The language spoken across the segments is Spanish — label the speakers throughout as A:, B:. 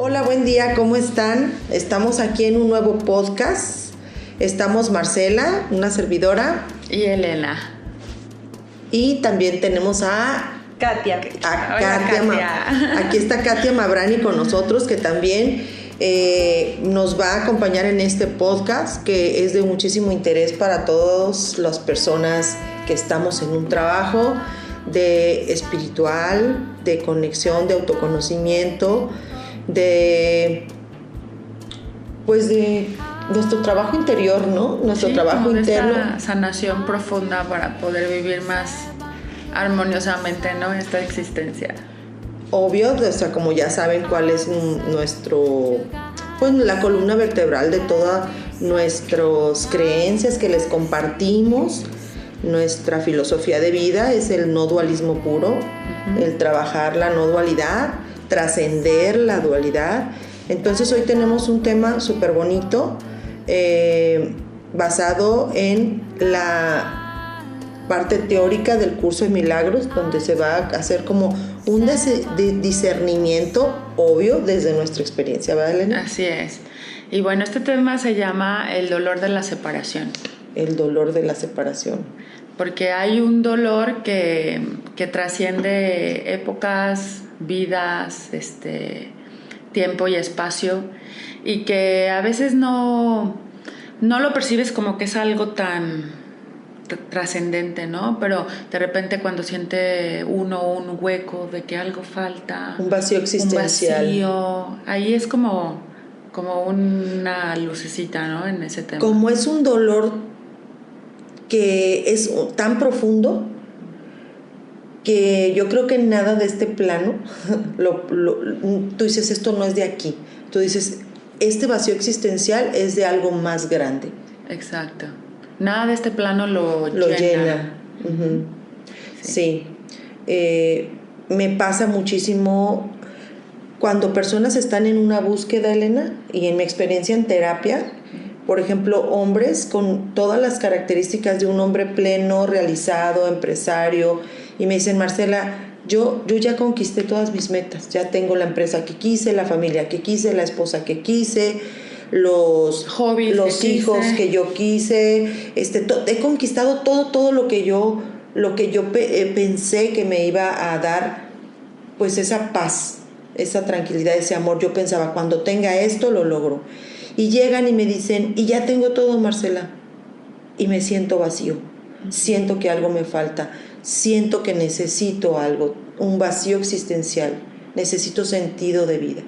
A: Hola, buen día, ¿cómo están? Estamos aquí en un nuevo podcast. Estamos Marcela, una servidora.
B: Y Elena.
A: Y también tenemos a
B: Katia.
A: Katia. Aquí está Katia Mabrani con nosotros, que también nos va a acompañar en este podcast, que es de muchísimo interés para todas las personas que estamos en un trabajo de espiritual, de conexión, de autoconocimiento, de nuestro trabajo interior, ¿no? Nuestro trabajo interno.
B: Esta sanación profunda para poder vivir más armoniosamente, ¿no? Esta existencia.
A: Obvio, o sea, como ya saben cuál es la columna vertebral de todas nuestras creencias que les compartimos. Nuestra filosofía de vida es el no dualismo puro, el trabajar la no dualidad, trascender la dualidad. Entonces hoy tenemos un tema súper bonito, basado en la parte teórica del curso de milagros, donde se va a hacer como un discernimiento obvio desde nuestra experiencia, ¿verdad, Elena?
B: Así es. Y bueno, este tema se llama el dolor de la separación.
A: El dolor de la separación.
B: Porque hay un dolor que trasciende épocas, vidas, tiempo y espacio, y que a veces no lo percibes como que es algo tan trascendente, ¿no? Pero de repente cuando siente uno un hueco de que algo falta,
A: un vacío existencial,
B: un vacío, ahí es como una lucecita, ¿no? En ese tema.
A: Como es un dolor que es tan profundo que yo creo que nada de este plano, tú dices, esto no es de aquí. Tú dices, este vacío existencial es de algo más grande.
B: Exacto. Nada de este plano lo llena.
A: Uh-huh. Sí. Me pasa muchísimo cuando personas están en una búsqueda, Elena, y en mi experiencia en terapia, por ejemplo, hombres con todas las características de un hombre pleno, realizado, empresario, y me dicen, Marcela, yo ya conquisté todas mis metas, ya tengo la empresa que quise, la familia que quise, la esposa que quise, los hobbies, los hijos que yo quise, he conquistado todo lo que yo pensé que me iba a dar, pues esa paz, esa tranquilidad, ese amor. Yo pensaba, cuando tenga esto lo logro. Y llegan y me dicen, y ya tengo todo, Marcela, y me siento vacío, siento que algo me falta, siento que necesito algo, un vacío existencial, necesito sentido de vida.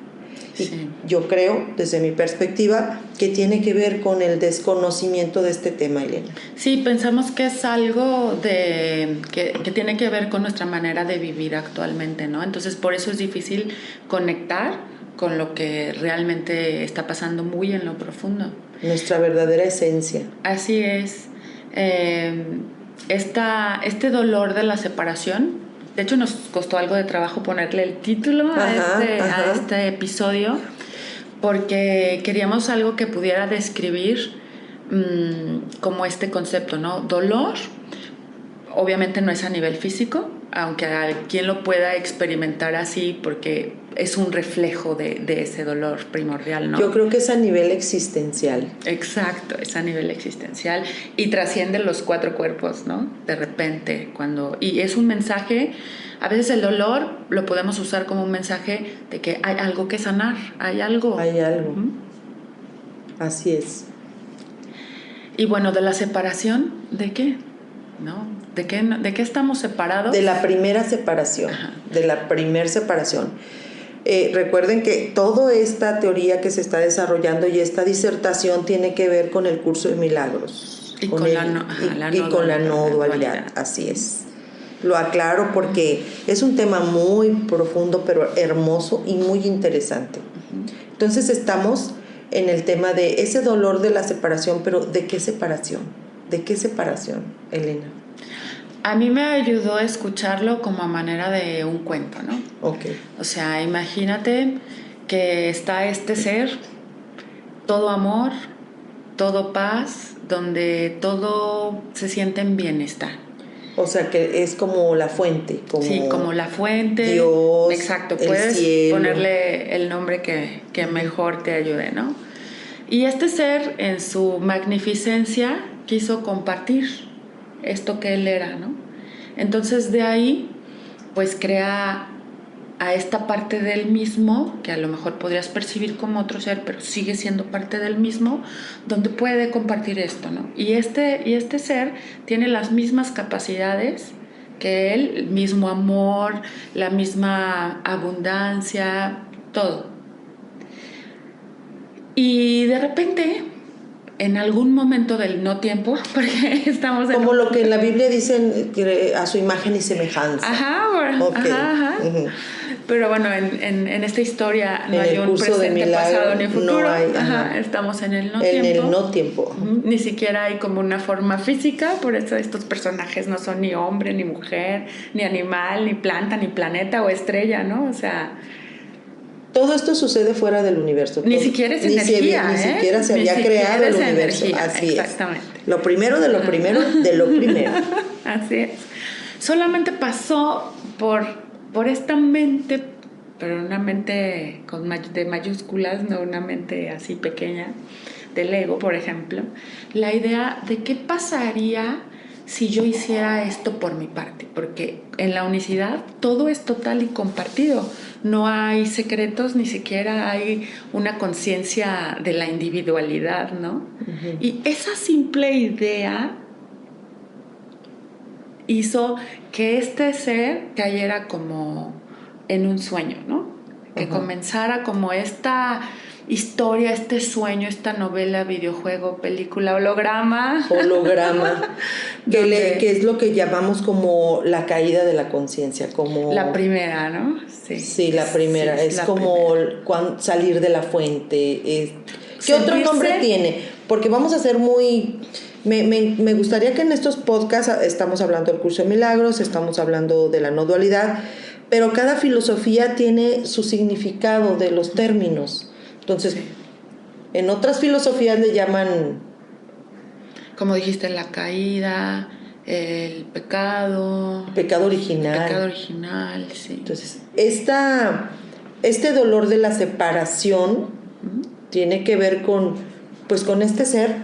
A: Sí. Y yo creo, desde mi perspectiva, que tiene que ver con el desconocimiento de este tema, Elena.
B: Sí, pensamos que es algo que tiene que ver con nuestra manera de vivir actualmente, ¿no? Entonces, por eso es difícil conectar con lo que realmente está pasando muy en lo profundo.
A: Nuestra verdadera esencia.
B: Así es. Este dolor de la separación, de hecho nos costó algo de trabajo ponerle el título a este episodio, porque queríamos algo que pudiera describir como este concepto, ¿no? Dolor, obviamente no es a nivel físico, aunque quien lo pueda experimentar así, porque es un reflejo de ese dolor primordial, ¿no?
A: Yo creo que es a nivel existencial.
B: Exacto, es a nivel existencial y trasciende los 4 cuerpos, ¿no? De repente, y es un mensaje, a veces el dolor lo podemos usar como un mensaje de que hay algo que sanar, hay algo.
A: Hay algo. Así es.
B: Y bueno, de la separación, ¿de qué? ¿No? ¿De qué estamos separados?
A: De la primera separación. Ajá. De la primera separación. Recuerden que toda esta teoría que se está desarrollando y esta disertación tiene que ver con el curso de milagros.
B: Y con la
A: no dualidad. Así es. Lo aclaro porque es un tema muy profundo, pero hermoso y muy interesante. Entonces estamos en el tema de ese dolor de la separación, pero ¿de qué separación? ¿De qué separación, Elena?
B: A mí me ayudó a escucharlo como a manera de un cuento, ¿no?
A: Okay.
B: O sea, imagínate que está este ser, todo amor, todo paz, donde todo se siente en bienestar.
A: O sea, que es como la fuente.
B: Sí, como la fuente.
A: Dios,
B: exacto,
A: el
B: puedes
A: cielo.
B: ponerle el nombre que mejor te ayude, ¿no? Y este ser, en su magnificencia, quiso compartir esto que él era, ¿no? Entonces, de ahí, pues crea a esta parte del mismo, que a lo mejor podrías percibir como otro ser, pero sigue siendo parte del mismo, donde puede compartir esto, ¿no? Y este ser tiene las mismas capacidades que él, el mismo amor, la misma abundancia, todo. Y de repente, en algún momento del no tiempo, porque estamos
A: como lo que en la Biblia dicen, a su imagen y semejanza.
B: Ajá,
A: okay.
B: ajá. Uh-huh. Pero bueno, en esta historia no hay un presente,
A: milagro,
B: pasado ni futuro.
A: No hay,
B: estamos en el no
A: tiempo.
B: En
A: el no tiempo.
B: Uh-huh. Ni siquiera hay como una forma física, por eso estos personajes no son ni hombre, ni mujer, ni animal, ni planta, ni planeta o estrella, ¿no? O sea...
A: Todo esto sucede fuera del universo.
B: Ni siquiera es energía,
A: Ni siquiera se había creado el universo.
B: Energía,
A: así
B: exactamente.
A: Es. Lo primero de lo primero de lo primero.
B: Así es. Solamente pasó por esta mente, pero una mente de mayúsculas, no una mente así pequeña, del ego, por ejemplo, la idea de qué pasaría si yo hiciera esto por mi parte, porque en la unicidad todo es total y compartido, no hay secretos, ni siquiera hay una conciencia de la individualidad, ¿no? Uh-huh. Y esa simple idea hizo que este ser cayera como en un sueño, ¿no? Que uh-huh. comenzara como esta historia, este sueño, esta novela, videojuego, película, holograma.
A: Que es lo que llamamos como la caída de la conciencia, como...
B: La primera, ¿no?
A: Sí, la primera. Sí, es como salir de la fuente. ¿Qué otro nombre tiene? Porque vamos a ser muy... Me gustaría que en estos podcasts estamos hablando del curso de milagros, estamos hablando de la no dualidad, pero cada filosofía tiene su significado de los términos. Entonces, en otras filosofías le llaman...
B: Como dijiste, la caída, el pecado...
A: Pecado original.
B: El pecado original, sí.
A: Entonces, este dolor de la separación uh-huh. tiene que ver con este ser,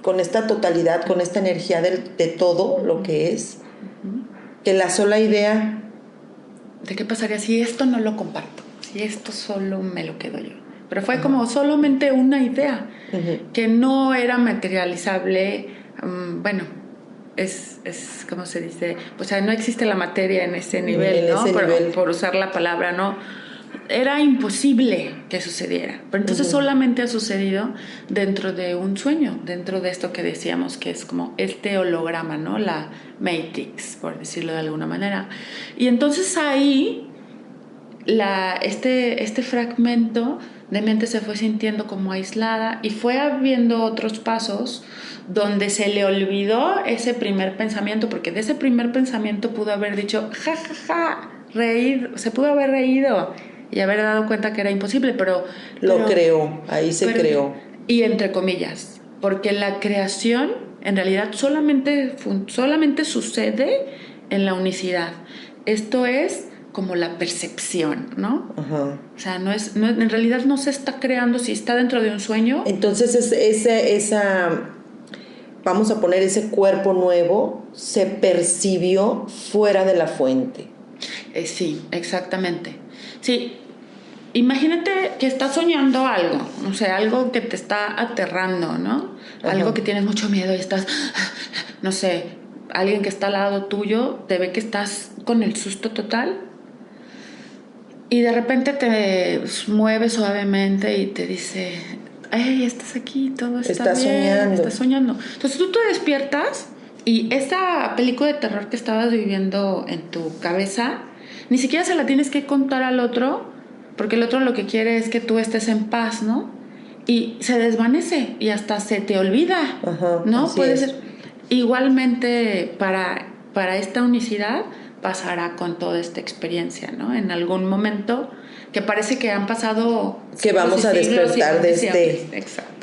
A: con esta totalidad, con esta energía de todo lo que es, uh-huh. que la sola idea...
B: ¿De qué pasaría si esto no lo comparto? Si esto solo me lo quedo yo. Pero fue como solamente una idea uh-huh. que no era materializable. Bueno, es como se dice, o sea, no existe la materia en ese nivel, ¿no? Por usar la palabra, ¿no? Era imposible que sucediera. Pero entonces uh-huh. solamente ha sucedido dentro de un sueño, dentro de esto que decíamos que es como este holograma, ¿no? La Matrix, por decirlo de alguna manera. Y entonces ahí este fragmento de mente se fue sintiendo como aislada y fue habiendo otros pasos donde se le olvidó ese primer pensamiento, porque de ese primer pensamiento pudo haber dicho ja, ja, ja, reír, se pudo haber reído y haber dado cuenta que era imposible, pero
A: creó, ahí se creó.
B: Y entre comillas, porque la creación en realidad solamente sucede en la unicidad. Esto es como la percepción, ¿no? Uh-huh. O sea, en realidad no se está creando si está dentro de un sueño.
A: Entonces esa vamos a poner ese cuerpo nuevo, se percibió fuera de la fuente.
B: Sí, exactamente. Sí, imagínate que estás soñando algo, o sea, algo que te está aterrando, ¿no? Uh-huh. Algo que tienes mucho miedo y estás, no sé, alguien que está al lado tuyo te ve que estás con el susto total. Y de repente te mueve suavemente y te dice, hey, estás aquí, todo está bien, estás soñando. Entonces tú te despiertas y esa película de terror que estabas viviendo en tu cabeza, ni siquiera se la tienes que contar al otro, porque el otro lo que quiere es que tú estés en paz, ¿no? Y se desvanece y hasta se te olvida, uh-huh, ¿no? Puede ser. Igualmente para esta unicidad pasará con toda esta experiencia, ¿no? En algún momento que parece que han pasado...
A: Que vamos a despertar de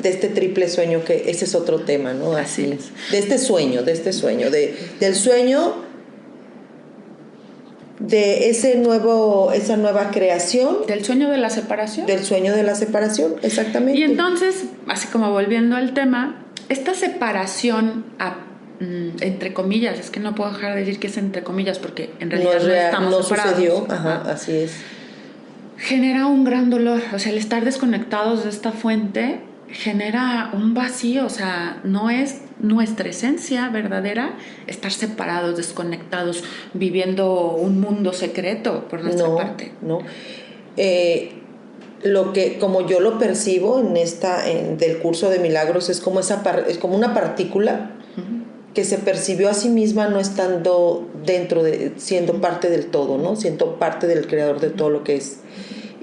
A: este triple sueño, que ese es otro tema, ¿no?
B: Así es.
A: Del sueño, de esa nueva creación.
B: Del sueño de la separación.
A: Del sueño de la separación, exactamente.
B: Y entonces, así como volviendo al tema, esta separación, entre comillas, es que no puedo dejar de decir que es entre comillas, porque en realidad no estamos separados.
A: Sucedió, así es.
B: Genera un gran dolor, o sea, el estar desconectados de esta fuente genera un vacío, o sea, no es nuestra esencia verdadera estar separados, desconectados, viviendo un mundo secreto por nuestra parte.
A: No. Lo que, como yo lo percibo del curso de milagros, es como una partícula que se percibió a sí misma no estando siendo parte del todo, ¿no? Siendo parte del creador de todo lo que es,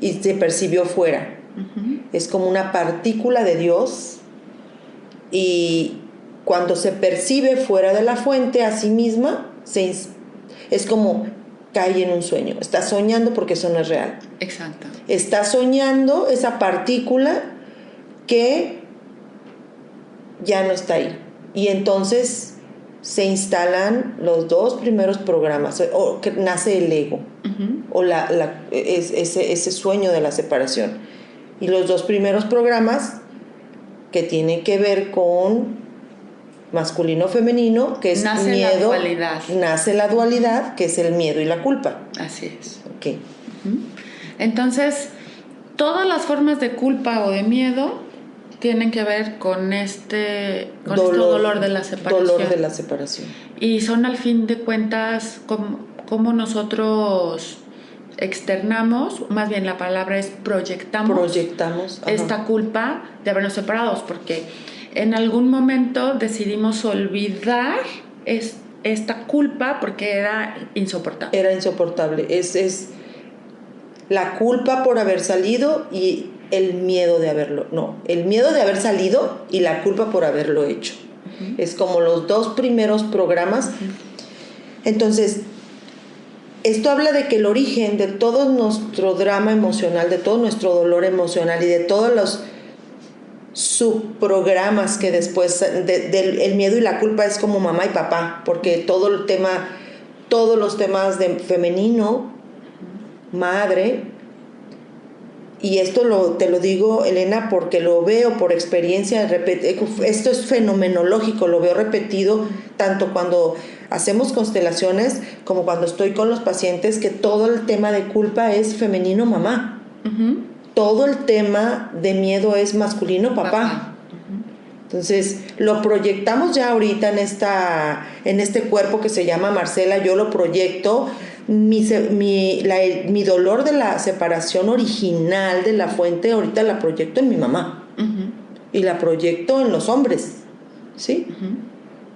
A: y se percibió fuera. Es como una partícula de Dios, y cuando se percibe fuera de la fuente a sí misma, es como cae en un sueño. Está soñando porque eso no es real.
B: Exacto.
A: Está soñando esa partícula que ya no está ahí. Y entonces se instalan los 2 primeros programas, o que nace el ego, o ese sueño de la separación. Y los 2 primeros programas que tienen que ver con masculino femenino, que es
B: nace
A: miedo.
B: La dualidad.
A: Nace la dualidad, que es el miedo y la culpa.
B: Así es.
A: Okay.
B: Entonces, todas las formas de culpa o de miedo tienen que ver con este dolor de la separación.
A: Dolor de la separación.
B: Y son, al fin de cuentas, como nosotros externamos, más bien la palabra es proyectamos esta culpa de habernos separados, porque en algún momento decidimos olvidar esta culpa porque era insoportable.
A: Era insoportable. Es la culpa por haber salido y el miedo de haberlo. No, el miedo de haber salido y la culpa por haberlo hecho. Es como los 2 primeros programas. Entonces, esto habla de que el origen de todo nuestro drama emocional, de todo nuestro dolor emocional y de todos los subprogramas que después del miedo y la culpa es como mamá y papá, porque todos los temas de femenino, madre, y esto te lo digo, Elena, porque lo veo por experiencia, esto es fenomenológico, lo veo repetido tanto cuando hacemos constelaciones como cuando estoy con los pacientes, que todo el tema de culpa es femenino, mamá. Todo el tema de miedo es masculino, papá. Entonces, lo proyectamos ya ahorita en este cuerpo que se llama Marcela. Yo lo proyecto. Mi dolor de la separación original de la fuente, ahorita la proyecto en mi mamá. Y la proyecto en los hombres, ¿sí?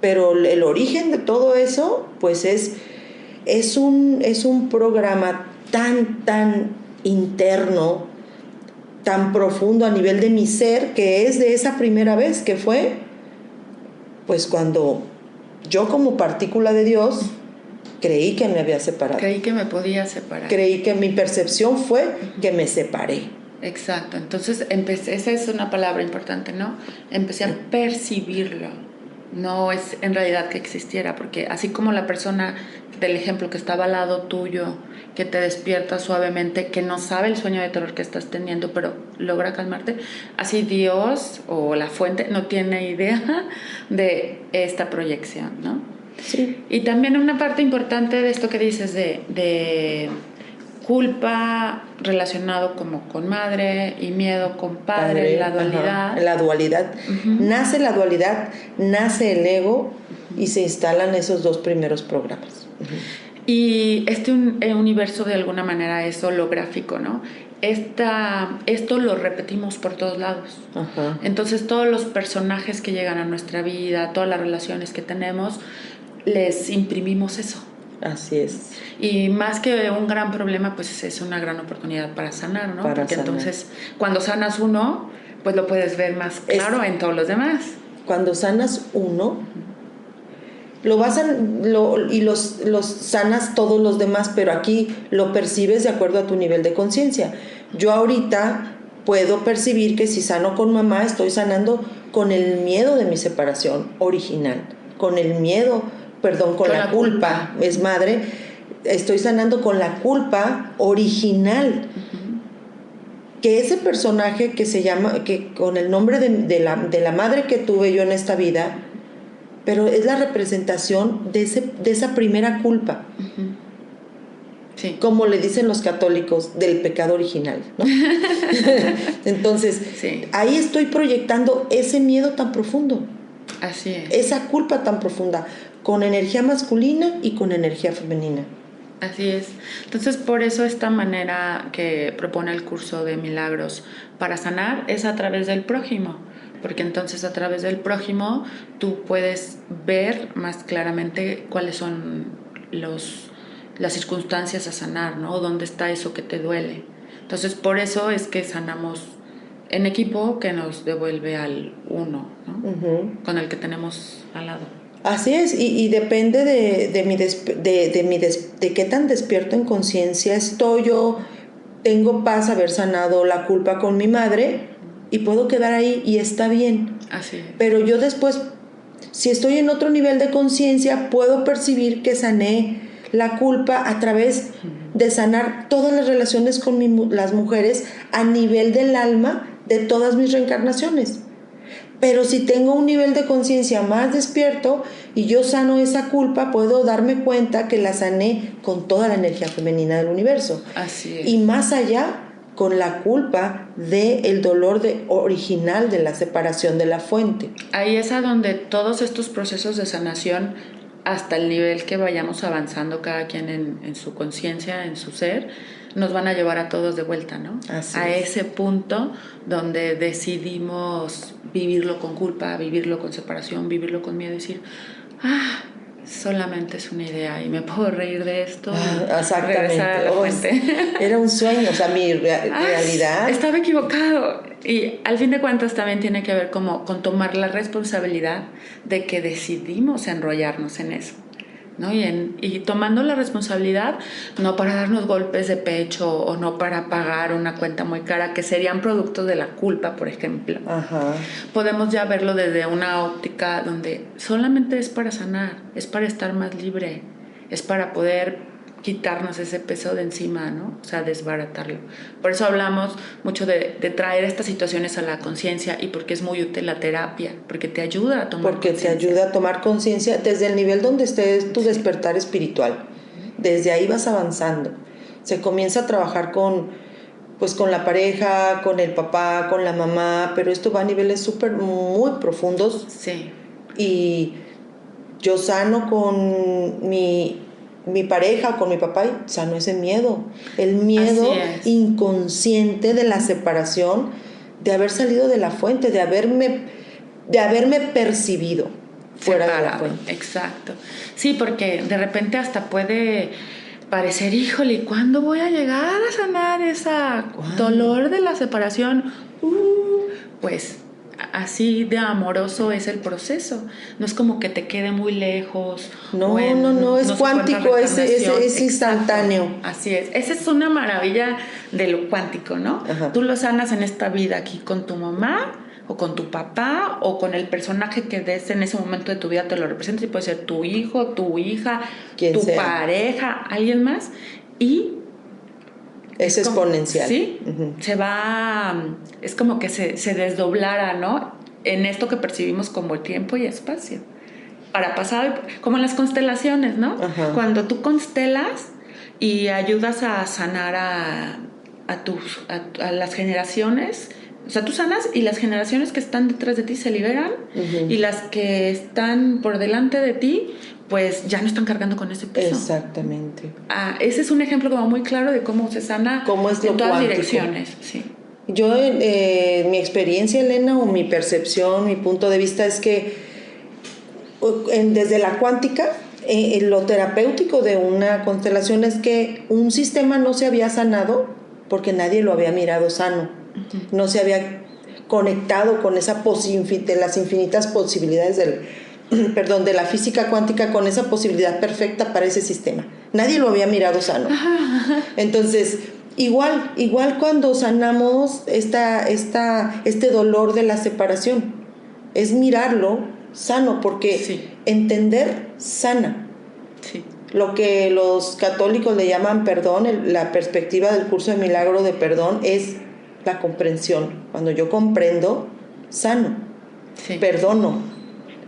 A: Pero el origen de todo eso, pues es un programa tan interno, tan profundo a nivel de mi ser, que es de esa primera vez, que fue pues cuando yo, como partícula de Dios, creí que me había separado.
B: Creí que me podía separar.
A: Creí que mi percepción fue que me separé.
B: Exacto. Entonces esa es una palabra importante, ¿no? Empecé a percibirlo. No es en realidad que existiera, porque así como la persona del ejemplo que estaba al lado tuyo, que te despierta suavemente, que no sabe el sueño de terror que estás teniendo, pero logra calmarte, así Dios o la fuente no tiene idea de esta proyección, ¿no?
A: Sí.
B: Y también una parte importante de esto que dices de culpa relacionado como con madre y miedo con padre, la dualidad.
A: Ajá, la dualidad. Nace la dualidad, nace el ego y se instalan esos 2 primeros programas.
B: Y este universo de alguna manera es holográfico, ¿no? Esto lo repetimos por todos lados. Entonces todos los personajes que llegan a nuestra vida, todas las relaciones que tenemos, les imprimimos eso.
A: Así es.
B: Y más que un gran problema, pues es una gran oportunidad para sanar, ¿no? Porque entonces cuando sanas uno, pues lo puedes ver más claro en todos los demás.
A: Cuando sanas uno, los sanas todos los demás, pero aquí lo percibes de acuerdo a tu nivel de conciencia. Yo ahorita puedo percibir que si sano con mamá, estoy sanando con el miedo de mi separación original, con la culpa, es madre, estoy sanando con la culpa original. Que ese personaje que se llama, que con el nombre de la madre que tuve yo en esta vida, pero es la representación de esa primera culpa.
B: Sí.
A: Como le dicen los católicos, del pecado original, ¿no? Entonces, sí, ahí estoy proyectando ese miedo tan profundo.
B: Así es.
A: Esa culpa tan profunda, con energía masculina y con energía femenina.
B: Así es. Entonces, por eso esta manera que propone el curso de milagros para sanar es a través del prójimo, porque entonces a través del prójimo tú puedes ver más claramente cuáles son las circunstancias a sanar, ¿no? O dónde está eso que te duele. Entonces, por eso es que sanamos en equipo, que nos devuelve al uno, ¿no? Con el que tenemos al lado.
A: Así es, y depende de qué tan despierto en conciencia estoy yo. Tengo paz haber sanado la culpa con mi madre y puedo quedar ahí y está bien.
B: Así es.
A: Pero yo después, si estoy en otro nivel de conciencia, puedo percibir que sané la culpa a través de sanar todas las relaciones con las mujeres a nivel del alma de todas mis reencarnaciones. Pero si tengo un nivel de conciencia más despierto y yo sano esa culpa, puedo darme cuenta que la sané con toda la energía femenina del universo.
B: Así es.
A: Y más allá, con la culpa del dolor original de la separación de la fuente.
B: Ahí es a donde todos estos procesos de sanación, hasta el nivel que vayamos avanzando cada quien en su conciencia, en su ser, nos van a llevar a todos de vuelta, ¿no?
A: Así
B: a
A: es.
B: Ese punto donde decidimos vivirlo con culpa, vivirlo con separación, vivirlo con miedo, decir, solamente es una idea y me puedo reír de esto.
A: Exactamente.
B: Regresar a la fuente.
A: Era un sueño, o sea, mi realidad.
B: Estaba equivocado. Y al fin de cuentas también tiene que ver como con tomar la responsabilidad de que decidimos enrollarnos en eso, ¿no? Y tomando la responsabilidad, no para darnos golpes de pecho o no para pagar una cuenta muy cara, que serían productos de la culpa, por ejemplo.
A: Ajá.
B: Podemos ya verlo desde una óptica donde solamente es para sanar, es para estar más libre, es para poder quitarnos ese peso de encima, ¿no? O sea, desbaratarlo. Por eso hablamos mucho de traer estas situaciones a la conciencia y porque es muy útil la terapia, porque te ayuda a tomar conciencia.
A: Porque te ayuda a tomar conciencia desde el nivel donde estés tu despertar espiritual. Desde ahí vas avanzando. Se comienza a trabajar con la pareja, con el papá, con la mamá, pero esto va a niveles muy profundos.
B: Sí.
A: Y yo sano con mi pareja o con mi papá y sano ese miedo. El miedo inconsciente de la separación, de haber salido de la fuente, de haberme percibido fuera de la fuente.
B: Exacto. Sí, porque de repente hasta puede parecer, híjole, ¿cuándo voy a llegar a sanar ese dolor de la separación? Pues así de amoroso es el proceso. No es como que te quede muy lejos.
A: No, es cuántico, es instantáneo.
B: Así es. Esa es una maravilla de lo cuántico, ¿no?
A: Ajá.
B: Tú lo sanas en esta vida aquí con tu mamá o con tu papá o con el personaje que des en ese momento de tu vida te lo representa, y puede ser tu hijo, tu hija, tu pareja, alguien más, y
A: es exponencial.
B: Sí, se va, es como que se desdoblara, ¿no? En esto que percibimos como tiempo y espacio. Para pasar, como en las constelaciones, ¿no?
A: Ajá.
B: Cuando tú constelas y ayudas a sanar a las generaciones, o sea, tú sanas y las generaciones que están detrás de ti se liberan, y las que están por delante de ti, pues ya no están cargando con ese peso.
A: Exactamente.
B: Ese es un ejemplo como muy claro de cómo se sana en todas direcciones. Sí.
A: Yo, mi experiencia, Elena, o mi percepción, mi punto de vista es que desde la cuántica, lo terapéutico de una constelación es que un sistema no se había sanado porque nadie lo había mirado sano. No se había conectado con esa de las infinitas posibilidades de la física cuántica, con esa posibilidad perfecta para ese sistema. Nadie lo había mirado sano. Entonces, igual cuando sanamos este dolor de la separación, es mirarlo sano, porque entender sana.
B: Sí.
A: Lo que los católicos le llaman perdón, la perspectiva del curso de milagro de perdón es la comprensión. Cuando yo comprendo, sano, perdono,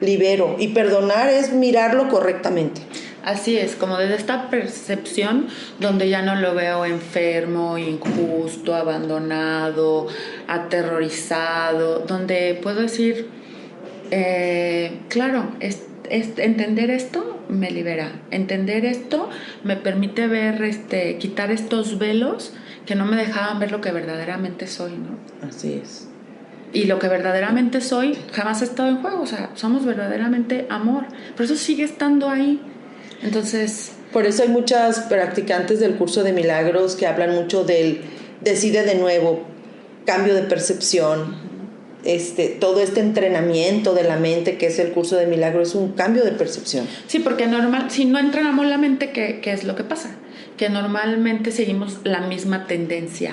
A: libero. Y perdonar es mirarlo correctamente.
B: Así es, como desde esta percepción donde ya no lo veo enfermo, injusto, abandonado, aterrorizado, donde puedo decir, claro, entender esto me libera, entender esto me permite ver, quitar estos velos que no me dejaban ver lo que verdaderamente soy, ¿no?
A: Así es.
B: Y lo que verdaderamente soy jamás ha estado en juego, o sea, somos verdaderamente amor, pero eso sigue estando ahí. Entonces,
A: por eso hay muchas practicantes del curso de milagros que hablan mucho del decide de nuevo, cambio de percepción, todo este entrenamiento de la mente que es el curso de milagros es un cambio de percepción.
B: Sí, porque si no entrenamos la mente, ¿qué es lo que pasa? Que normalmente seguimos la misma tendencia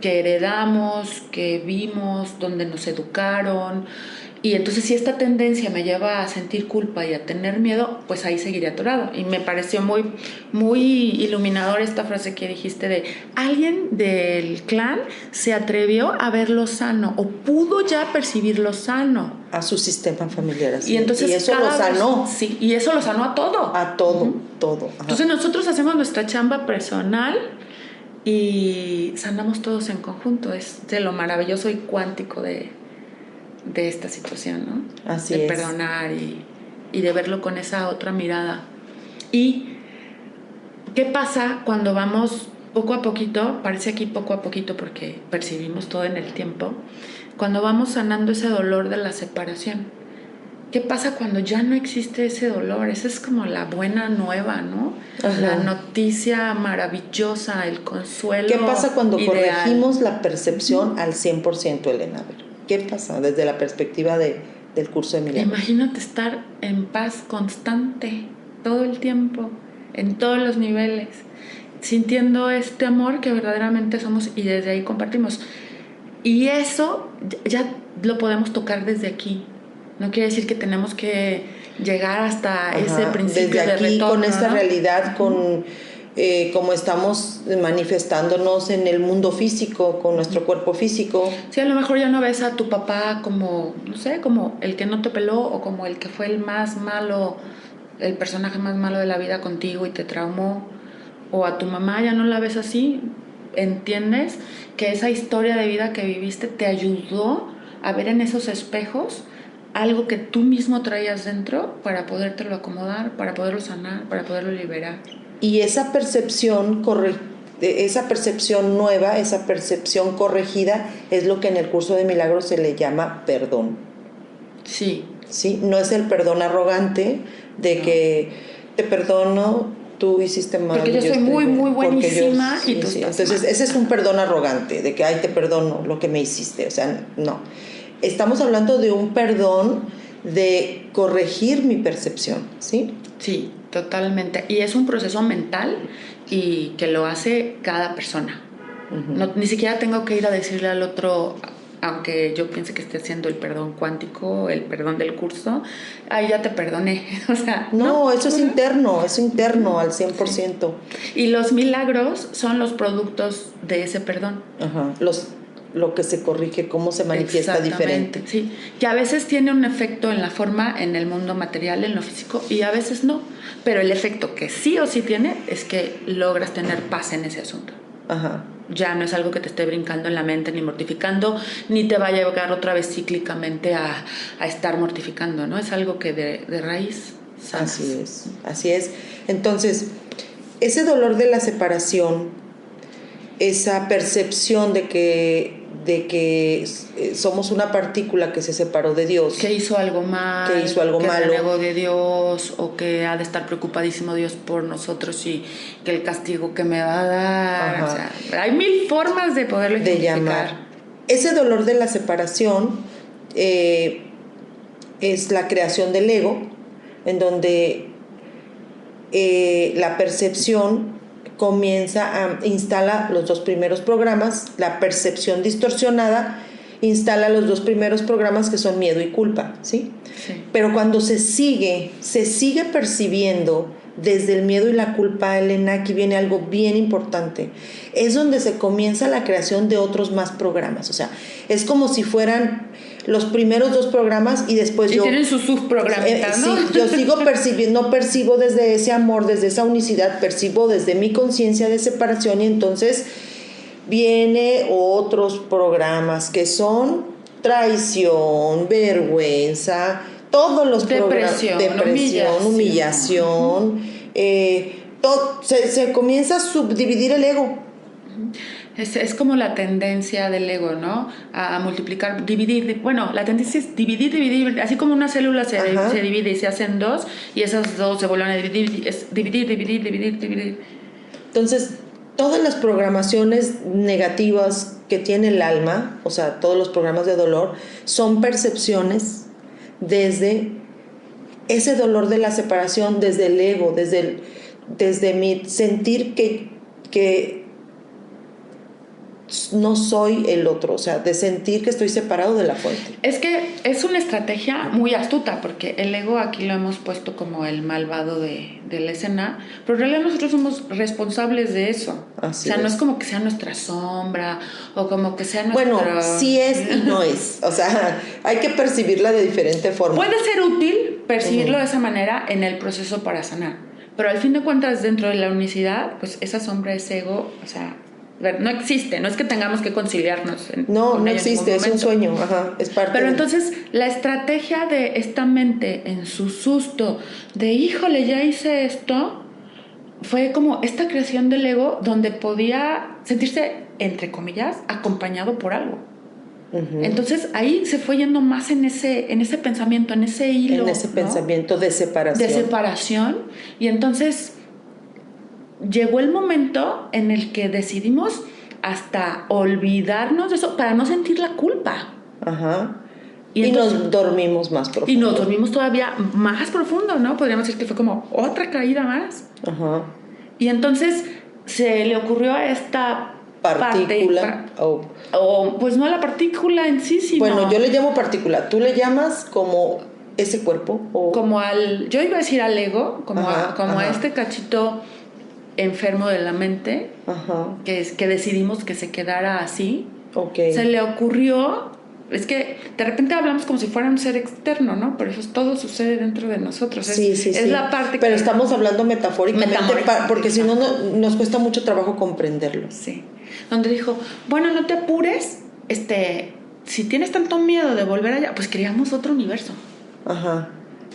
B: que heredamos, que vimos, donde nos educaron. Y entonces si esta tendencia me lleva a sentir culpa y a tener miedo, pues ahí seguiré atorado. Y me pareció muy, muy iluminador esta frase que dijiste de alguien del clan se atrevió a verlo sano o pudo ya percibirlo sano.
A: A su sistema familiar. Así.
B: Y entonces
A: y eso lo sanó.
B: Sí, y eso lo sanó a todo.
A: A todo, todo. Ajá.
B: Entonces nosotros hacemos nuestra chamba personal y sanamos todos en conjunto. Es de lo maravilloso y cuántico de esta situación, ¿no?
A: Así
B: de
A: es.
B: Perdonar y de verlo con esa otra mirada. ¿Y qué pasa cuando vamos poco a poquito? Parece aquí poco a poquito porque percibimos todo en el tiempo. Cuando vamos sanando ese dolor de la separación. ¿Qué pasa cuando ya no existe ese dolor? Esa es como la buena nueva, ¿no? Ajá. La noticia maravillosa, el consuelo.
A: ¿Qué pasa cuando
B: ideal?
A: Corregimos la percepción al 100%, Elena? ¿Qué pasa desde la perspectiva del curso de milagros?
B: Imagínate estar en paz constante todo el tiempo, en todos los niveles, sintiendo este amor que verdaderamente somos y desde ahí compartimos. Y eso ya lo podemos tocar desde aquí. No quiere decir que tenemos que llegar hasta ese principio
A: desde aquí,
B: de retorno,
A: con esta, ¿no?, realidad, con como estamos manifestándonos en el mundo físico, con nuestro cuerpo físico.
B: Sí, a lo mejor ya no ves a tu papá como, no sé, como el que no te peló o como el que fue el más malo, el personaje más malo de la vida contigo y te traumó, o a tu mamá ya no la ves así. Entiendes que esa historia de vida que viviste te ayudó a ver en esos espejos algo que tú mismo traías dentro para podértelo acomodar, para poderlo sanar, para poderlo liberar.
A: Y esa percepción nueva, esa percepción corregida, es lo que en el curso de milagros se le llama perdón.
B: Sí.
A: ¿Sí? No es el perdón arrogante de que te perdono, tú hiciste mal.
B: Porque yo soy muy buenísima y tú estás
A: Entonces,
B: mal.
A: ese es un perdón arrogante, de que, ay, te perdono lo que me hiciste. O sea, no. Estamos hablando de un perdón de corregir mi percepción, ¿sí?
B: Sí, totalmente. Y es un proceso mental y que lo hace cada persona. Uh-huh. No, ni siquiera tengo que ir a decirle al otro, aunque yo piense que esté haciendo el perdón cuántico, el perdón del curso, ay, ya te perdoné. O sea,
A: no, eso es interno al 100%.
B: Sí. Y los milagros son los productos de ese perdón.
A: Ajá. Lo que se corrige, cómo se manifiesta diferente.
B: Sí, que a veces tiene un efecto en la forma, en el mundo material, en lo físico, y a veces no. Pero el efecto que sí o sí tiene es que logras tener paz en ese asunto.
A: Ajá.
B: Ya no es algo que te esté brincando en la mente, ni mortificando, ni te va a llevar otra vez cíclicamente a estar mortificando, ¿no? Es algo que de raíz sanas.
A: Así es. Entonces, ese dolor de la separación, esa percepción de que somos una partícula que se separó de Dios,
B: que hizo algo mal,
A: que
B: renegó de Dios, o que ha de estar preocupadísimo Dios por nosotros y que el castigo que me va a dar. O sea, hay mil formas de poderlo identificar.
A: Llamar. Ese dolor de la separación es la creación del ego, en donde la percepción instala los dos primeros programas. La percepción distorsionada instala los dos primeros programas, que son miedo y culpa, ¿sí? Sí. Pero cuando se sigue percibiendo desde el miedo y la culpa, Elena, aquí viene algo bien importante. Es donde se comienza la creación de otros más programas. O sea, es como si fueran los primeros 2 programas y después
B: y tienen sus subprogramitas, ¿no?
A: Sí, yo sigo percibiendo, no percibo desde ese amor, desde esa unicidad, percibo desde mi conciencia de separación, y entonces viene otros programas que son traición, vergüenza, todos los
B: depresión,
A: humillación, se comienza a subdividir el ego.
B: Es como la tendencia del ego, ¿no? A multiplicar, dividir. Bueno, la tendencia es dividir. Así como una célula se divide y se hacen 2, y esas 2 se vuelven a dividir. Es dividir.
A: Entonces, todas las programaciones negativas que tiene el alma, o sea, todos los programas de dolor, son percepciones desde ese dolor de la separación, desde el ego, desde mi sentir que no soy el otro, o sea, de sentir que estoy separado de la fuente.
B: Es que es una estrategia muy astuta, porque el ego aquí lo hemos puesto como el malvado de la escena, pero en realidad nosotros somos responsables de eso.
A: Así
B: o sea,
A: es.
B: No es como que sea nuestra sombra o como que sea nuestra...
A: Bueno, sí es y no es. O sea, hay que percibirla de diferente forma.
B: Puede ser útil percibirlo de esa manera en el proceso para sanar, pero al fin de cuentas, dentro de la unicidad, pues esa sombra, ese ego, o sea, no existe, no es que tengamos que conciliarnos.
A: No existe, es un sueño, es parte.
B: Pero entonces la estrategia de esta mente en su susto de híjole, ya hice esto, fue como esta creación del ego donde podía sentirse, entre comillas, acompañado por algo. Entonces ahí se fue yendo más en ese pensamiento, en ese hilo.
A: En ese pensamiento de separación.
B: De separación. Y entonces llegó el momento en el que decidimos hasta olvidarnos de eso para no sentir la culpa. Y entonces,
A: nos dormimos más profundo.
B: Y nos dormimos todavía más profundo, ¿no? Podríamos decir que fue como otra caída más. Y entonces se le ocurrió a esta
A: partícula.
B: O pues no la partícula en sí, sino...
A: Bueno, yo le llamo partícula. ¿Tú le llamas como ese cuerpo? ¿O?
B: Como yo iba a decir al ego, como a este cachito enfermo de la mente, que decidimos que se quedara así. Se le ocurrió, es que de repente hablamos como si fuera un ser externo, ¿no? Pero eso todo sucede dentro de nosotros. Es la parte.
A: Pero estamos hablando metafóricamente. Porque si no nos cuesta mucho trabajo comprenderlo.
B: Sí. Donde dijo, bueno, no te apures, si tienes tanto miedo de volver allá, pues creamos otro universo.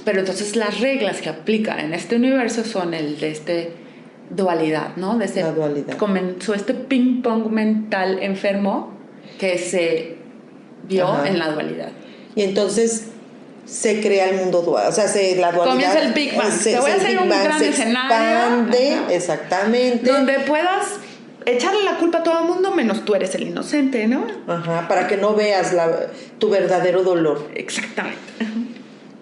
B: Pero entonces las reglas que aplica en este universo son el de dualidad, ¿no?
A: La dualidad.
B: Comenzó ping pong mental enfermo que se vio en la dualidad.
A: Y entonces se crea el mundo dual, o sea, la dualidad.
B: Comienza el Big Bang. Te voy a hacer un gran escenario.
A: Exactamente.
B: Donde puedas echarle la culpa a todo el mundo menos tú eres el inocente, ¿no?
A: Para que no veas tu verdadero dolor.
B: Exactamente.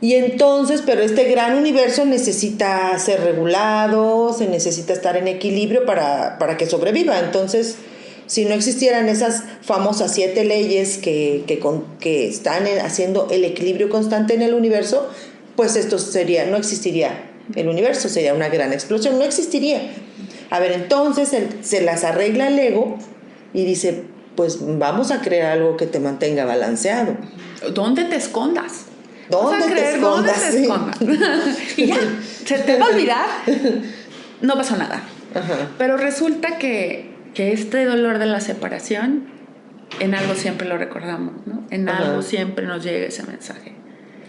A: Y entonces, pero este gran universo necesita ser regulado, se necesita estar en equilibrio para que sobreviva. Entonces, si no existieran esas famosas 7 leyes que están haciendo el equilibrio constante en el universo, pues no existiría el universo, sería una gran explosión, no existiría. A ver, entonces se las arregla el ego y dice, pues vamos a crear algo que te mantenga balanceado.
B: ¿Dónde te escondas?
A: ¿Dónde te escondas?
B: Y ya, se te va a olvidar, no pasó nada. Pero resulta que este dolor de la separación, en algo siempre lo recordamos, ¿no? En algo siempre nos llega ese mensaje.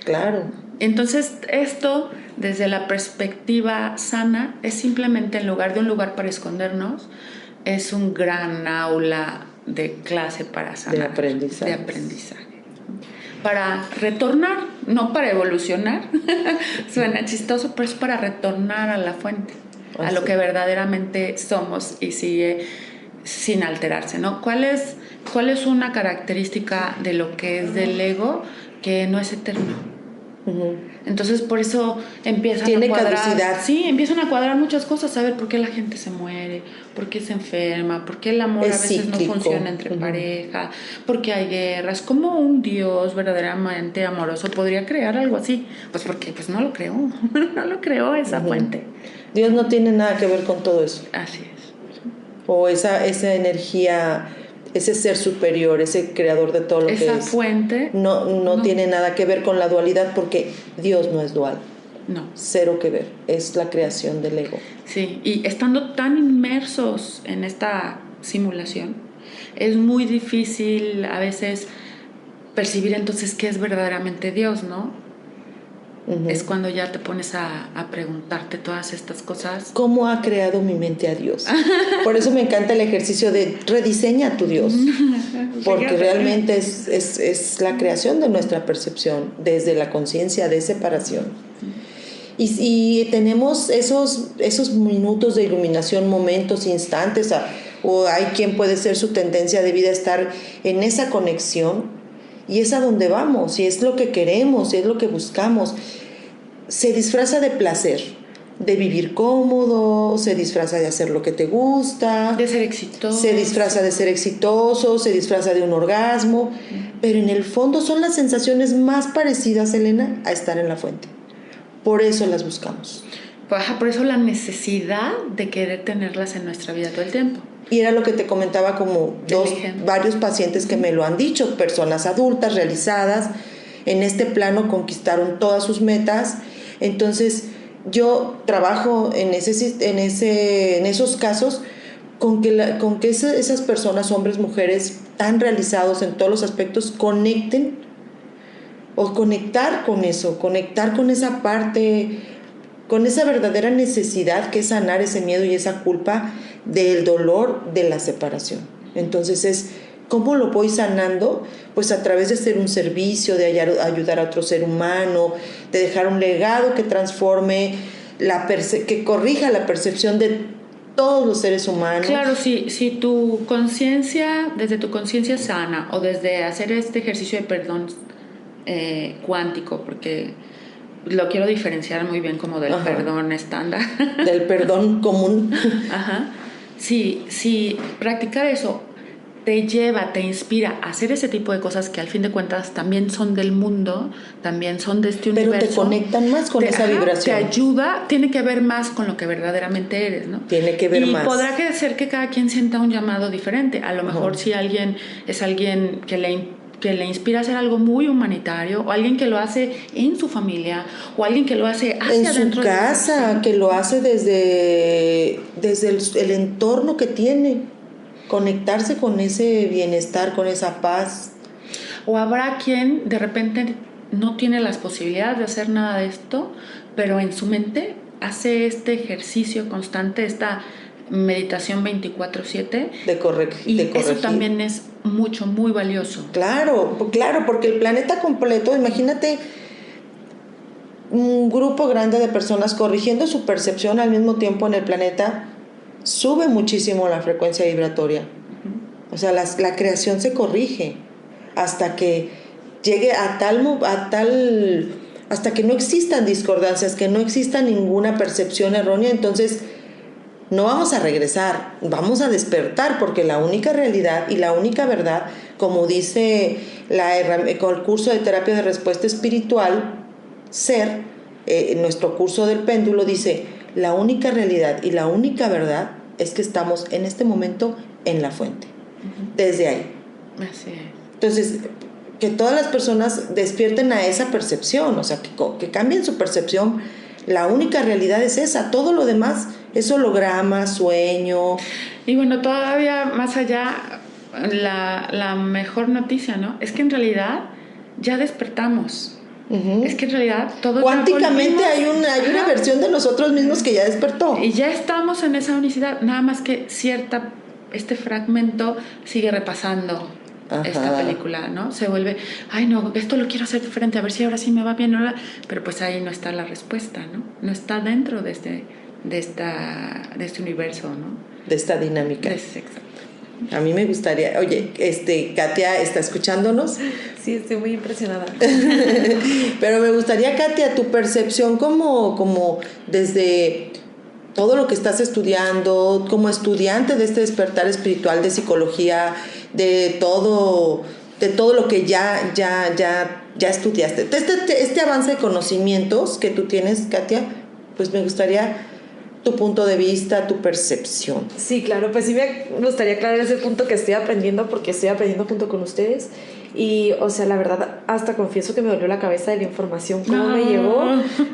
A: Claro.
B: Entonces, esto, desde la perspectiva sana, es simplemente en lugar de un lugar para escondernos, es un gran aula de clase para sanar.
A: De aprendizaje.
B: Para retornar, no para evolucionar. Suena chistoso, pero es para retornar a la fuente, a lo que verdaderamente somos y sigue sin alterarse, ¿no? ¿Cuál es una característica de lo que es del ego que no es eterno? Entonces por eso empiezan
A: Tiene
B: a cuadrar.
A: caducidad.
B: Sí, empiezan a cuadrar muchas cosas, saber por qué la gente se muere, por qué se enferma, por qué el amor
A: Es
B: a veces
A: cíclico.
B: no funciona entre pareja, por qué hay guerras. ¿Cómo un Dios verdaderamente amoroso podría crear algo así? Pues porque pues no lo creó, no lo creó esa fuente.
A: Dios no tiene nada que ver con todo eso.
B: Así es.
A: O esa energía, ese ser superior, ese creador de todo lo que es.
B: Esa fuente
A: no tiene nada que ver con la dualidad, porque Dios no es dual.
B: No.
A: Cero que ver. Es la creación del ego.
B: Sí, y estando tan inmersos en esta simulación, es muy difícil a veces percibir entonces qué es verdaderamente Dios, ¿no? Es cuando ya te pones a preguntarte todas estas cosas.
A: ¿Cómo ha creado mi mente a Dios? Por eso me encanta el ejercicio de rediseña a tu Dios. Porque realmente es la creación de nuestra percepción, desde la conciencia de separación. Y tenemos esos minutos de iluminación, momentos, instantes, o hay quien puede ser su tendencia de vida estar en esa conexión, y es a donde vamos, y es lo que queremos, y es lo que buscamos. Se disfraza de placer, de vivir cómodo, se disfraza de hacer lo que te gusta,
B: de ser exitoso,
A: se disfraza de ser exitoso, se disfraza de un orgasmo, pero en el fondo son las sensaciones más parecidas, Elena, a estar en la fuente. Por eso las buscamos.
B: Por eso la necesidad de querer tenerlas en nuestra vida todo el tiempo.
A: Y era lo que te comentaba, como varios pacientes que me lo han dicho, personas adultas, realizadas, en este plano conquistaron todas sus metas. Entonces yo trabajo en esos casos con que esas personas, hombres, mujeres, tan realizados en todos los aspectos, conecten, o conectar con eso, conectar con esa parte, con esa verdadera necesidad que es sanar ese miedo y esa culpa del dolor de la separación. Entonces ¿cómo lo voy sanando? Pues a través de hacer un servicio, de ayudar a otro ser humano, de dejar un legado que transforme, que corrija la percepción de todos los seres humanos.
B: Claro, si tu conciencia, desde tu conciencia sana, o desde hacer este ejercicio de perdón cuántico, porque lo quiero diferenciar muy bien como del perdón estándar.
A: Del perdón común.
B: Ajá. Si practicar eso te inspira a hacer ese tipo de cosas que al fin de cuentas también son del mundo, también son de este universo.
A: Pero te conectan más con esa vibración.
B: Te ayuda, tiene que ver más con lo que verdaderamente eres, ¿no?
A: Tiene que ver más.
B: Y podrá ser que cada quien sienta un llamado diferente. A lo mejor si alguien es alguien que le inspira a hacer algo muy humanitario, o alguien que lo hace en su familia, o alguien que lo hace hacia
A: dentro de su casa, que lo hace desde el entorno que tiene. Conectarse con ese bienestar, con esa paz.
B: O habrá quien de repente no tiene las posibilidades de hacer nada de esto, pero en su mente hace este ejercicio constante, esta meditación 24/7.
A: De corregir.
B: Eso también es muy valioso.
A: Claro, porque el planeta completo, imagínate un grupo grande de personas corrigiendo su percepción al mismo tiempo en el planeta, sube muchísimo la frecuencia vibratoria. O sea, la creación se corrige hasta que llegue hasta que no existan discordancias, que no exista ninguna percepción errónea. Entonces no vamos a regresar, vamos a despertar, porque la única realidad y la única verdad, como dice el curso de terapia de respuesta espiritual, nuestro curso del péndulo dice, la única realidad y la única verdad es que estamos en este momento en la fuente, desde ahí.
B: Así es.
A: Entonces, que todas las personas despierten a esa percepción, o sea, que cambien su percepción. La única realidad es esa, todo lo demás es holograma, sueño.
B: Y bueno, todavía más allá, la mejor noticia, ¿no? Es que en realidad ya despertamos. Es que en realidad todo
A: cuánticamente hay una versión de nosotros mismos que ya despertó.
B: Y ya estamos en esa unicidad, nada más que este fragmento sigue repasando esta película, ¿no? Se vuelve, ay no, esto lo quiero hacer diferente, a ver si ahora sí me va bien, ¿no? Pero pues ahí no está la respuesta, ¿no? No está dentro de este universo, ¿no?
A: De esta dinámica.
B: Exacto.
A: A mí me gustaría, oye, Katia está escuchándonos.
C: Sí, estoy muy impresionada.
A: Pero me gustaría, Katia, tu percepción como desde todo lo que estás estudiando, como estudiante de este despertar espiritual, de psicología, de todo lo que ya estudiaste. Este avance de conocimientos que tú tienes, Katia, pues me gustaría tu punto de vista, tu percepción.
C: Sí, claro, pues sí me gustaría aclarar ese punto que estoy aprendiendo, porque estoy aprendiendo junto con ustedes. Y, o sea, la verdad, hasta confieso que me dolió la cabeza de la información, cómo me llegó.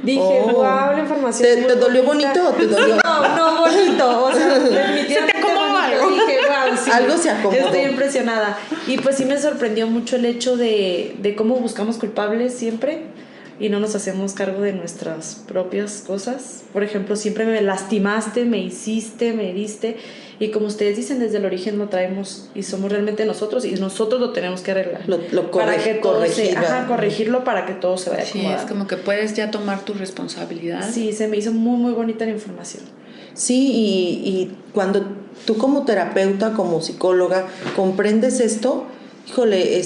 C: Dije, wow, la información.
A: ¿Te dolió bonito o te dolió?
C: No, bonito. O sea, definitivamente bonito. Dije, wow, sí.
A: Algo se acomodó.
C: Estoy impresionada. Y pues sí me sorprendió mucho el hecho de cómo buscamos culpables siempre y no nos hacemos cargo de nuestras propias cosas. Por ejemplo, siempre me lastimaste, me hiciste, me heriste. Y como ustedes dicen, desde el origen lo traemos y somos realmente nosotros y nosotros lo tenemos que arreglar. Corregirlo para que todo se vaya acomodando.
B: Sí, es como que puedes ya tomar tu responsabilidad.
C: Sí, se me hizo muy, muy bonita la información.
A: Sí, y cuando tú como terapeuta, como psicóloga, comprendes esto, híjole,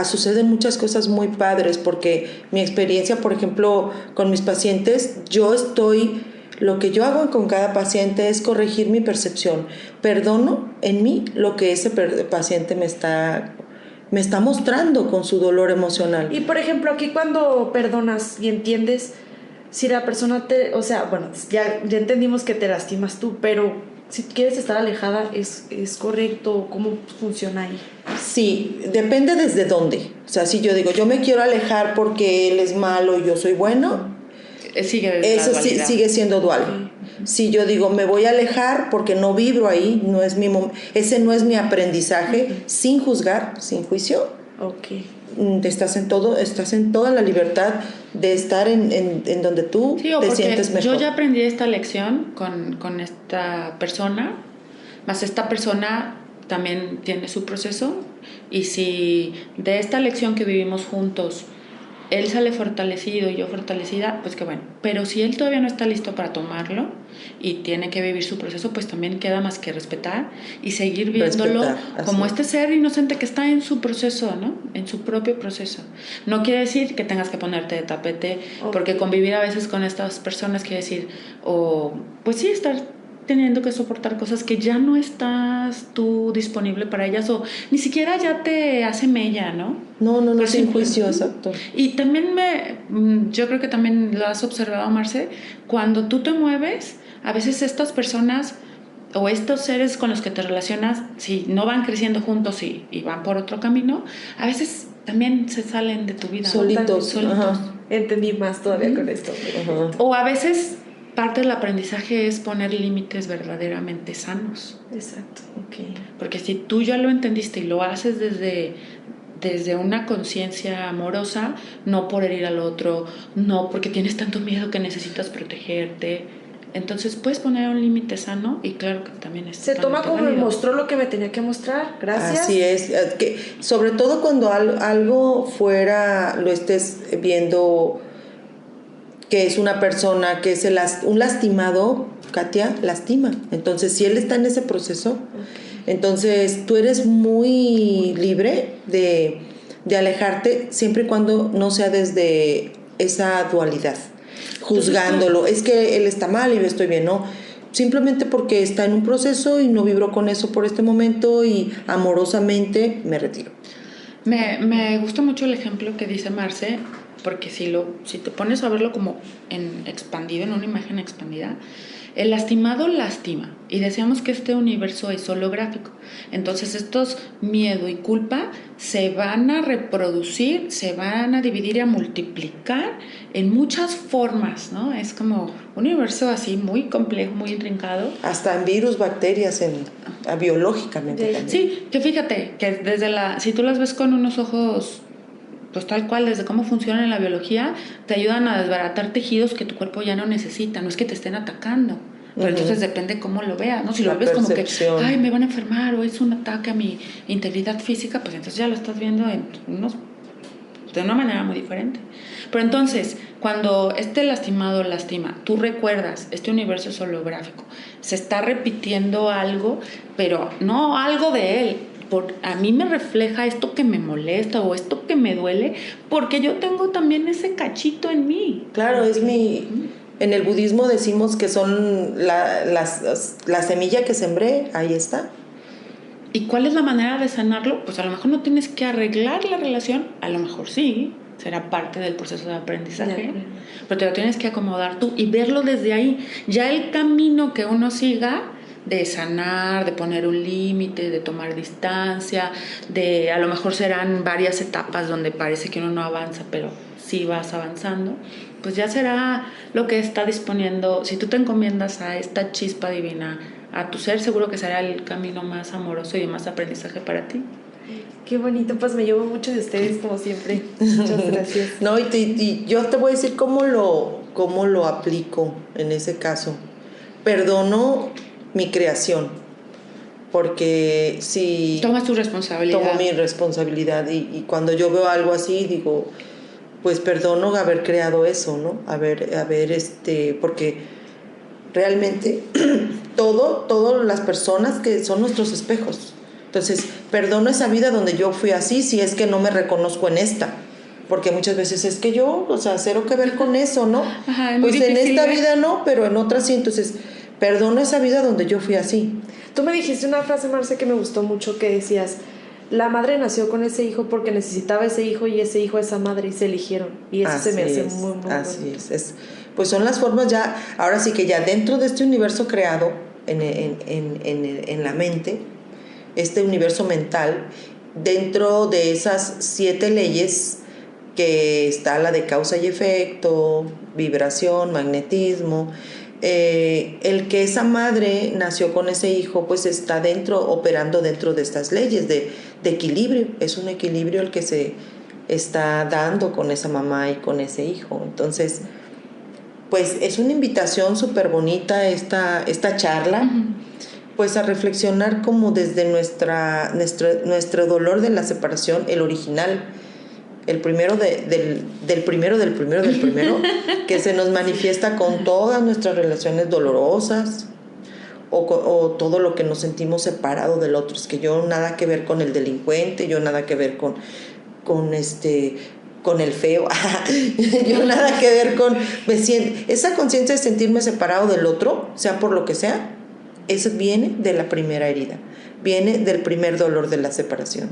A: suceden muchas cosas muy padres, porque mi experiencia, por ejemplo, con mis pacientes, lo que yo hago con cada paciente es corregir mi percepción. Perdono en mí lo que ese paciente me está mostrando con su dolor emocional.
C: Y por ejemplo, aquí cuando perdonas y entiendes, si la persona o sea, bueno, ya entendimos que te lastimas tú, pero si quieres estar alejada, ¿es correcto? ¿Cómo funciona ahí?
A: Sí, depende desde dónde. O sea, si yo digo, yo me quiero alejar porque él es malo y yo soy bueno, eso sigue siendo dual. Okay. Si yo digo, me voy a alejar porque no vibro ahí, ese no es mi aprendizaje, sin juzgar, sin juicio.
C: Okay.
A: Estás en toda la libertad de estar en donde tú te sientes mejor.
B: Yo ya aprendí esta lección con esta persona, más esta persona también tiene su proceso, y si de esta lección que vivimos juntos él sale fortalecido y yo fortalecida, pues qué bueno. Pero si él todavía no está listo para tomarlo y tiene que vivir su proceso, pues también queda más que respetar y seguir viéndolo como este ser inocente que está en su proceso, ¿no? En su propio proceso. No quiere decir que tengas que ponerte de tapete, porque convivir a veces con estas personas quiere decir, pues sí, estar teniendo que soportar cosas que ya no estás tú disponible para ellas, o ni siquiera ya te hace mella, ¿no?
A: No, sin juicio, exacto.
B: Y también yo creo que también lo has observado, Marce, cuando tú te mueves, a veces estas personas o estos seres con los que te relacionas, si no van creciendo juntos y van por otro camino, a veces también se salen de tu vida.
A: Solitos.
C: Entendí más todavía con esto.
B: O a veces parte del aprendizaje es poner límites verdaderamente sanos.
C: Exacto, ok.
B: Porque si tú ya lo entendiste y lo haces desde una conciencia amorosa, no por herir al otro, no porque tienes tanto miedo que necesitas protegerte, entonces puedes poner un límite sano, y claro que también es
C: se toma como me mostró lo que me tenía que mostrar. Gracias.
A: Así es, que sobre todo cuando algo fuera lo estés viendo que es una persona que es un lastimado, Katia, lastima. Entonces, si él está en ese proceso, entonces tú eres muy libre de alejarte, siempre y cuando no sea desde esa dualidad, juzgándolo. Es que él está mal y yo estoy bien, no. Simplemente porque está en un proceso y no vibro con eso por este momento, y amorosamente me retiro.
B: Me gusta mucho el ejemplo que dice Marce, porque si te pones a verlo como expandido, en una imagen expandida, el lastimado lastima, y decíamos que este universo es holográfico. Entonces estos miedo y culpa se van a reproducir, se van a dividir y a multiplicar en muchas formas, ¿no? Es como un universo así muy complejo, muy intrincado.
A: Hasta en virus, bacterias, biológicamente también.
B: Sí, que fíjate que si tú las ves con unos ojos, pues tal cual, desde cómo funcionan en la biología, te ayudan a desbaratar tejidos que tu cuerpo ya no necesita, no es que te estén atacando, pero entonces depende cómo lo veas, ¿no? Si lo ves como que, ay, me van a enfermar, o es un ataque a mi integridad física, pues entonces ya lo estás viendo en unos de una manera muy diferente. Pero entonces, cuando este lastimado lastima, tú recuerdas, este universo es holográfico, se está repitiendo algo, pero no algo de él. A mí me refleja esto que me molesta o esto que me duele, porque yo tengo también ese cachito en mí.
A: Claro, en el budismo decimos que son la semilla que sembré, ahí está.
B: ¿Y cuál es la manera de sanarlo? Pues a lo mejor no tienes que arreglar la relación, a lo mejor sí, será parte del proceso de aprendizaje, pero te lo tienes que acomodar tú y verlo desde ahí. Ya el camino que uno siga de sanar, de poner un límite, de tomar distancia, a lo mejor serán varias etapas donde parece que uno no avanza, pero sí vas avanzando, pues ya será lo que está disponiendo. Si tú te encomiendas a esta chispa divina, a tu ser, seguro que será el camino más amoroso y de más aprendizaje para ti.
C: Qué bonito, pues me llevo mucho de ustedes como siempre. Muchas gracias.
A: No, y yo te voy a decir cómo lo aplico en ese caso. Perdono mi creación, porque si
B: tomas tu responsabilidad.
A: Tomo mi responsabilidad y cuando yo veo algo así digo, pues perdono haber creado eso, ¿no? Porque realmente todas las personas que son nuestros espejos. Entonces, perdono esa vida donde yo fui así, si es que no me reconozco en esta. Porque muchas veces es que yo, cero que ver con eso, ¿no?
B: Ajá,
A: pues en esta vida no, pero en otra sí. Entonces, perdono esa vida donde yo fui así.
C: Tú me dijiste una frase, Marce, que me gustó mucho, que decías, la madre nació con ese hijo porque necesitaba ese hijo y ese hijo a esa madre y se eligieron. Y eso se me hace muy, muy
A: así
C: bonito.
A: es. Pues son las formas ya, ahora sí que ya dentro de este universo creado en la mente, este universo mental, dentro de esas 7 leyes que está la de causa y efecto, vibración, magnetismo, el que esa madre nació con ese hijo, pues está operando dentro de estas leyes de equilibrio. Es un equilibrio el que se está dando con esa mamá y con ese hijo. Entonces, pues es una invitación súper bonita esta charla, pues a reflexionar como desde nuestro dolor de la separación, el original, el primero del primero, que se nos manifiesta con todas nuestras relaciones dolorosas o todo lo que nos sentimos separado del otro. Es que yo nada que ver con el delincuente, yo nada que ver con el feo, yo nada que ver con... esa conciencia de sentirme separado del otro, sea por lo que sea, eso viene de la primera herida, viene del primer dolor de la separación,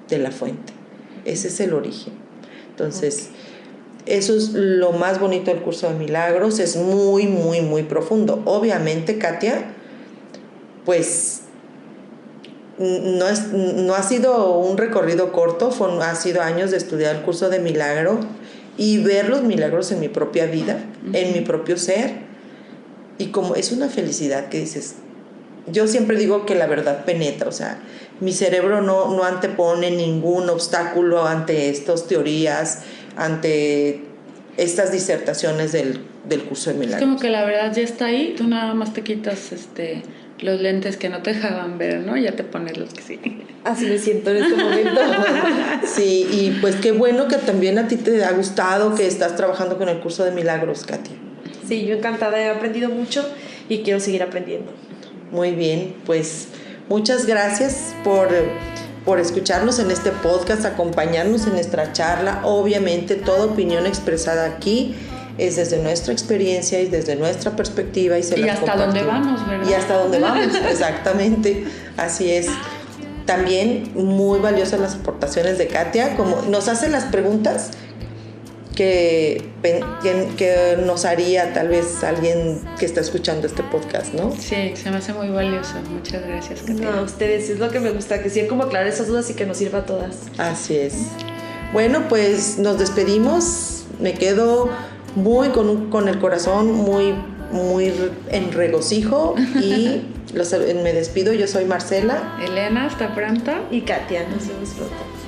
A: de la fuente. Ese es el origen. Entonces, eso es lo más bonito del curso de milagros. Es muy, muy, muy profundo. Obviamente, Katia, pues no ha sido un recorrido corto, ha sido años de estudiar el curso de milagro y ver los milagros en mi propia vida, en mi propio ser. Y como es una felicidad que dices, yo siempre digo que la verdad penetra, o sea, mi cerebro no antepone ningún obstáculo ante estas teorías, ante estas disertaciones del curso de milagros.
B: Es como que la verdad ya está ahí, tú nada más te quitas los lentes que no te dejaban ver, ¿no? Ya te pones los que sí.
C: Así me siento en este momento.
A: Sí, y pues qué bueno que también a ti te ha gustado, que estás trabajando con el curso de milagros, Katia.
C: Sí, yo encantada, he aprendido mucho y quiero seguir aprendiendo.
A: Muy bien, pues muchas gracias por escucharnos en este podcast, acompañarnos en nuestra charla. Obviamente toda opinión expresada aquí es desde nuestra experiencia y desde nuestra perspectiva y
B: hasta dónde vamos, ¿verdad?
A: Y hasta dónde vamos, exactamente, así es. También muy valiosas las aportaciones de Katia, como nos hace las preguntas que nos haría tal vez alguien que está escuchando este podcast, ¿no?
B: Sí, se me hace muy valioso. Muchas gracias, Katia.
C: No, ustedes, es lo que me gusta, que sí como aclarar esas dudas y que nos sirva a todas.
A: Así es. Bueno, pues nos despedimos. Me quedo muy con el corazón muy en regocijo y me despido. Yo soy Marcela.
B: Elena, hasta pronto.
C: Y Katia, nos vemos pronto.